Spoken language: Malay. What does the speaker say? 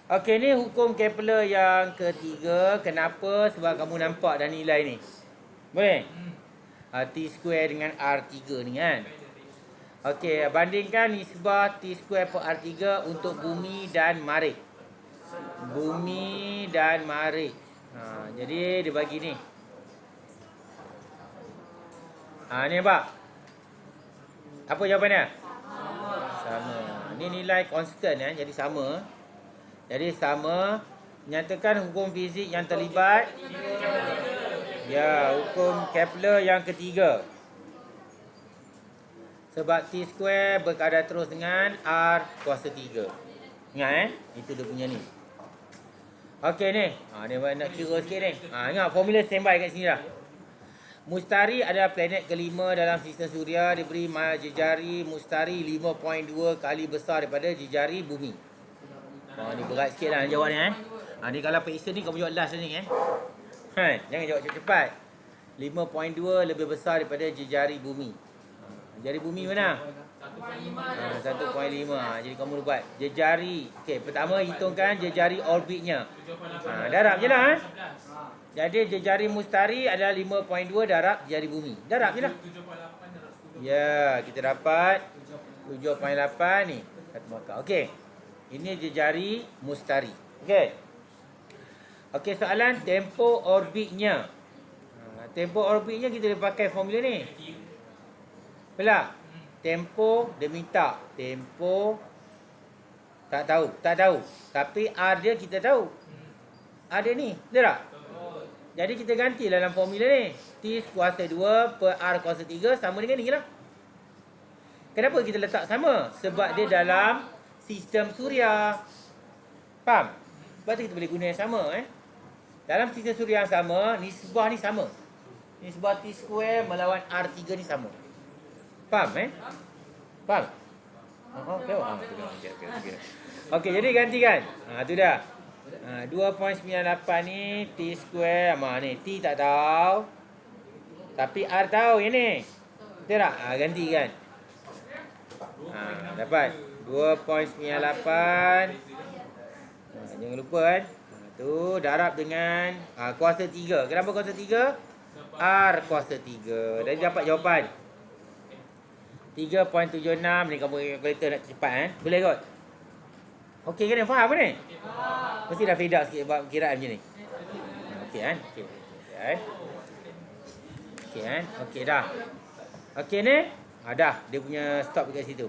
Okey, ni hukum Kepler yang ketiga. Kenapa? Sebab kamu nampak dah nilai ni. Boleh? T square dengan R3 ni kan. Okey, bandingkan nisbah T square per R3 untuk bumi dan Marikh. Bumi dan Marikh. Jadi dia bagi ni. Ni nampak? Apa jawapannya? Sama. Ni nilai konstan jadi sama. Jadi sama. Nyatakan hukum fizik yang terlibat. Ya, hukum Kepler yang ketiga. Sebab T square berkadar terus dengan R kuasa 3. Ingat itu dia punya ni. Okey ni. Ni nak kira sikit ni. Ingat formula standby kat sini dah. Mustari adalah planet kelima dalam sistem suria, diberi jejari Mustari 5.2 kali besar daripada jejari bumi. Ni berat sikit lah jawab ni ni kalau periksa ni kau jawab last ni jangan jawab cepat-cepat. 5.2 lebih besar daripada jejari bumi. Jari bumi mana? 1.5. Jadi kamu buat jejari. Okey, pertama hitungkan jejari orbitnya. Darab je lah Jadi jejari Mustari adalah 5.2 darab jejari bumi. Darab je lah. Ya, kita dapat 7.8 ni. Satu markah. Okey. Ini jejari Mustari. Okey. Okey, soalan tempoh orbitnya. Tempoh orbitnya kita boleh pakai formula ni. Belah. Tempoh dia minta. Tempoh tak tahu. Tapi R dia kita tahu. R dia ni. Betul tak? Jadi kita ganti dalam formula ni. T kuasa 2 per R kuasa 3 sama dengan ni lah. Kenapa kita letak sama? Sebab dia dalam sistem suria. Faham? Sebab tu kita boleh guna yang sama Dalam sistem suria yang sama, nisbah ni sama. Nisbah T square melawan R3 ni sama. Faham Faham? Okey, jadi gantikan. Tu dah. 2.98 ni T square. Ni T tak tahu. Tapi R tahu yang ni. Betul tak? Gantikan. Dapat 2.98. Jangan lupa tu darab dengan kuasa 3. Kenapa kuasa 3? R kuasa 3. Jadi dapat jawapan 3.76. Ni kamu kalkulator nak cepat boleh kot? Okey kan? Faham ni? Mesti dah fade out sikit buat kiraan macam ni. Okey Okey dah. Okey ni. Dah. Dia punya stop dekat situ.